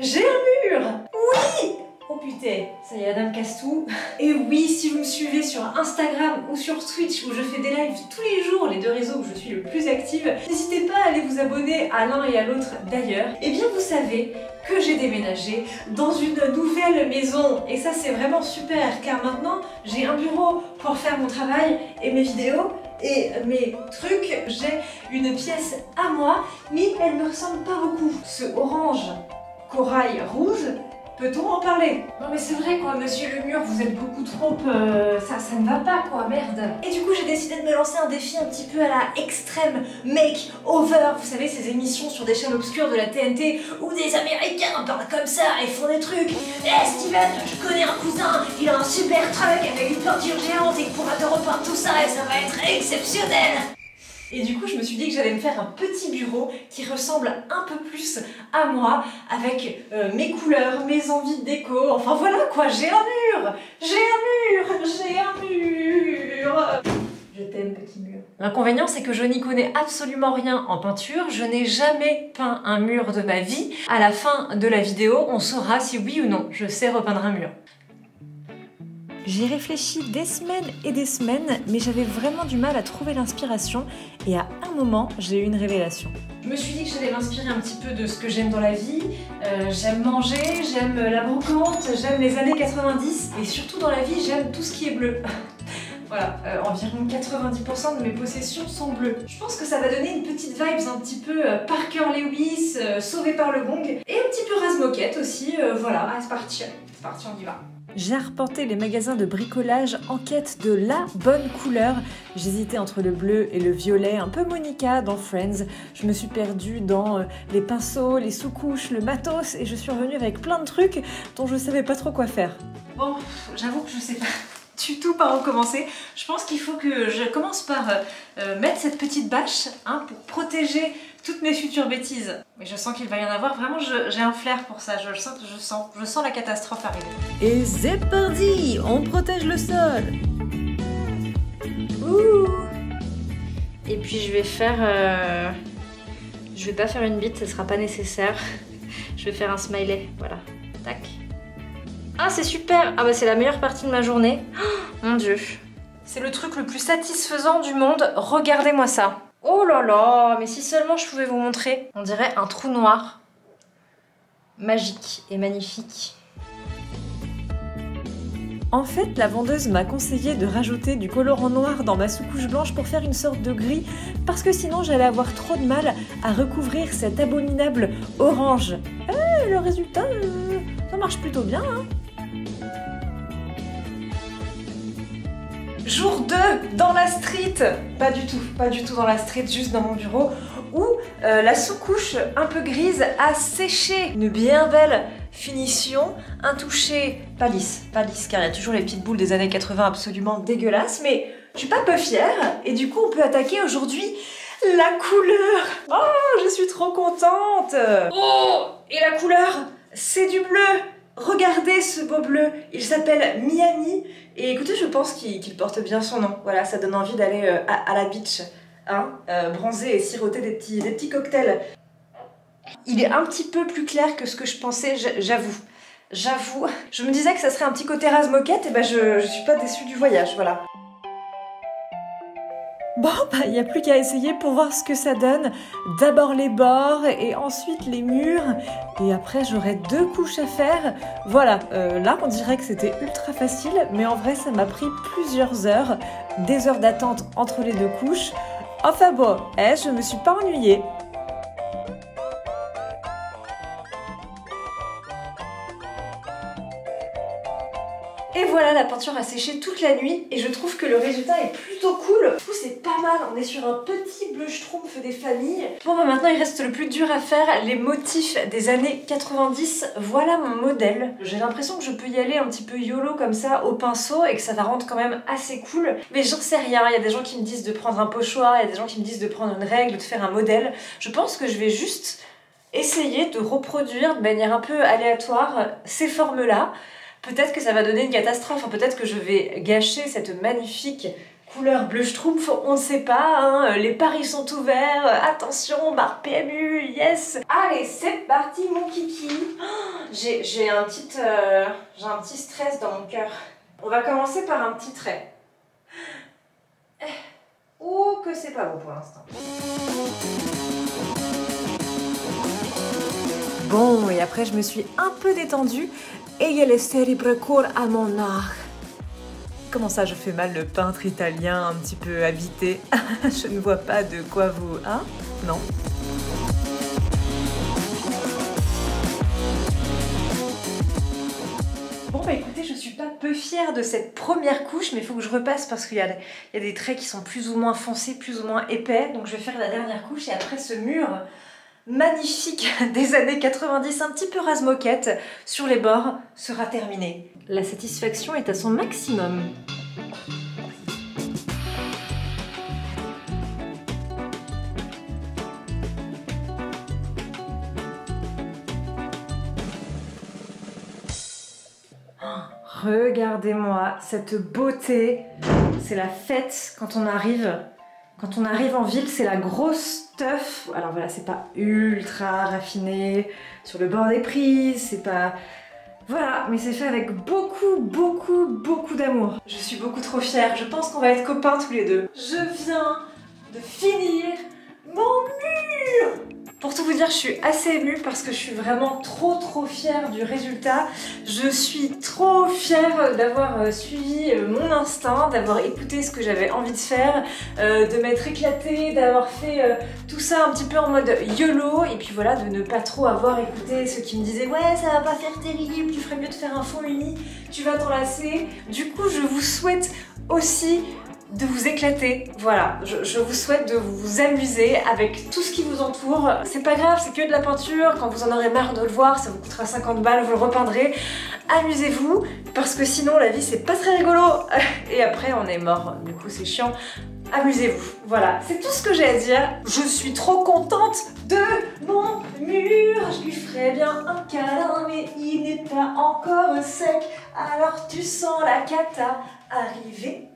J'ai un mur! Oui! Oh putain, ça y est, la dame casse tout. Et oui, si vous me suivez sur Instagram ou sur Twitch où je fais des lives tous les jours, les deux réseaux où je suis le plus active, n'hésitez pas à aller vous abonner à l'un et à l'autre d'ailleurs. Et bien vous savez que j'ai déménagé dans une nouvelle maison et ça c'est vraiment super car maintenant j'ai un bureau pour faire mon travail et mes vidéos et mes trucs. J'ai une pièce à moi mais elle me ressemble pas beaucoup. Ce orange corail rouge, peut-on en parler? Non mais c'est vrai quoi, monsieur le mur, vous êtes beaucoup trop... ça ne va pas quoi, merde. Et du coup j'ai décidé de me lancer un défi un petit peu à la extrême make-over. Vous savez, ces émissions sur des chaînes obscures de la TNT où des Américains parlent comme ça et font des trucs. Eh Steven, je connais un cousin, il a un super truc avec une peinture géante et il pourra te repeindre tout ça et ça va être exceptionnel. Et du coup, je me suis dit que j'allais me faire un petit bureau qui ressemble un peu plus à moi, avec mes couleurs, mes envies de déco, enfin voilà quoi, j'ai un mur! J'ai un mur! J'ai un mur! Je t'aime, petit mur. L'inconvénient, c'est que je n'y connais absolument rien en peinture, je n'ai jamais peint un mur de ma vie. À la fin de la vidéo, on saura si oui ou non je sais repeindre un mur. J'ai réfléchi des semaines et des semaines, mais j'avais vraiment du mal à trouver l'inspiration et à un moment, j'ai eu une révélation. Je me suis dit que j'allais m'inspirer un petit peu de ce que j'aime dans la vie. J'aime manger, j'aime la brocante, j'aime les années 90 et surtout dans la vie, j'aime tout ce qui est bleu. Voilà, environ 90% de mes possessions sont bleues. Je pense que ça va donner une petite vibes un petit peu Parker Lewis, Sauvé par le gong et un petit peu Razmoket aussi, voilà, c'est parti, on y va. J'ai arpenté les magasins de bricolage en quête de la bonne couleur. J'hésitais entre le bleu et le violet, un peu Monica dans Friends. Je me suis perdue dans les pinceaux, les sous-couches, le matos et je suis revenue avec plein de trucs dont je savais pas trop quoi faire. Bon, j'avoue que je sais pas du tout par où commencer. Je pense qu'il faut que je commence par mettre cette petite bâche pour protéger toutes mes futures bêtises. Mais je sens qu'il va y en avoir, vraiment j'ai un flair pour ça, je sens la catastrophe arriver. Et c'est parti, on protège le sol. Ouh. Et puis je vais faire... Je vais pas faire une bite, ce sera pas nécessaire. Je vais faire un smiley, voilà. Tac. Ah c'est super! Ah bah c'est la meilleure partie de ma journée. Oh, mon dieu. C'est le truc le plus satisfaisant du monde, regardez-moi ça. Oh là là, mais si seulement je pouvais vous montrer. On dirait un trou noir. Magique et magnifique. En fait, la vendeuse m'a conseillé de rajouter du colorant noir dans ma sous-couche blanche pour faire une sorte de gris, parce que sinon j'allais avoir trop de mal à recouvrir cet abominable orange. Eh, le résultat, ça marche plutôt bien, hein. Jour 2 dans la street, pas du tout dans la street, juste dans mon bureau, où la sous-couche un peu grise a séché. Une bien belle finition, un toucher pas lisse car il y a toujours les petites boules des années 80 absolument dégueulasses, mais je suis pas peu fière et du coup on peut attaquer aujourd'hui la couleur. Oh, je suis trop contente. Oh, et la couleur, c'est du bleu. Regardez ce beau bleu, il s'appelle Miami et écoutez, je pense qu'il porte bien son nom. Voilà, ça donne envie d'aller à la beach, hein, bronzer et siroter des petits cocktails. Il est un petit peu plus clair que ce que je pensais, j'avoue. Je me disais que ça serait un petit côté Razmoket et ben je suis pas déçue du voyage, voilà. Bon, bah, il n'y a plus qu'à essayer pour voir ce que ça donne. D'abord les bords et ensuite les murs. Et après, j'aurai 2 couches à faire. Voilà, là, on dirait que c'était ultra facile, mais en vrai, ça m'a pris plusieurs heures. Des heures d'attente entre les 2 couches. Enfin bon, je me suis pas ennuyée. Et voilà, la peinture a séché toute la nuit et je trouve que le résultat est plutôt cool. Du coup, c'est pas mal, on est sur un petit bleu schtroumpf des familles. Bon, bah maintenant, il reste le plus dur à faire, les motifs des années 90. Voilà mon modèle. J'ai l'impression que je peux y aller un petit peu YOLO comme ça au pinceau et que ça va rendre quand même assez cool. Mais j'en sais rien, il y a des gens qui me disent de prendre un pochoir, il y a des gens qui me disent de prendre une règle, de faire un modèle. Je pense que je vais juste essayer de reproduire de manière un peu aléatoire ces formes-là. Peut-être que ça va donner une catastrophe, peut-être que je vais gâcher cette magnifique Couleur bleu schtroumpf, on ne sait pas, hein, les paris sont ouverts, attention, barre PMU, yes. Allez, c'est parti mon kiki. J'ai un petit stress dans mon cœur. On va commencer par un petit trait. Oh, que c'est pas beau pour l'instant. Bon, et après je me suis un peu détendue et il y a le cérébre court à mon arc. Comment ça, je fais mal le peintre italien un petit peu habité? Je ne vois pas de quoi vous... Hein? Non. Bon bah écoutez, je suis pas peu fière de cette première couche, mais il faut que je repasse parce qu'il y a des traits qui sont plus ou moins foncés, plus ou moins épais. Donc je vais faire la dernière couche et après ce mur magnifique des années 90, un petit peu rase-moquette sur les bords, sera terminé. La satisfaction est à son maximum. Regardez-moi cette beauté, c'est la fête quand on arrive. Quand on arrive en ville, c'est la grosse stuff. Alors voilà, c'est pas ultra raffiné sur le bord des prises, c'est pas... Voilà, mais c'est fait avec beaucoup d'amour. Je suis beaucoup trop fière, je pense qu'on va être copains tous les deux. Je viens de finir mon mur! Pour tout vous dire, je suis assez émue parce que je suis vraiment trop fière du résultat. Je suis trop fière d'avoir suivi mon instinct, d'avoir écouté ce que j'avais envie de faire, de m'être éclatée, d'avoir fait tout ça un petit peu en mode YOLO et puis voilà, de ne pas trop avoir écouté ceux qui me disaient « Ouais, ça va pas faire terrible, tu ferais mieux de faire un fond uni, tu vas t'en lasser ». Du coup, je vous souhaite aussi de vous éclater, voilà, je vous souhaite de vous amuser avec tout ce qui vous entoure. C'est pas grave, c'est que de la peinture, quand vous en aurez marre de le voir, ça vous coûtera 50 balles, vous le repeindrez. Amusez-vous, parce que sinon la vie c'est pas très rigolo, et après on est mort, du coup c'est chiant. Amusez-vous, voilà, c'est tout ce que j'ai à dire. Je suis trop contente de mon mur, je lui ferais bien un câlin, mais il n'est pas encore sec, alors tu sens la cata arriver.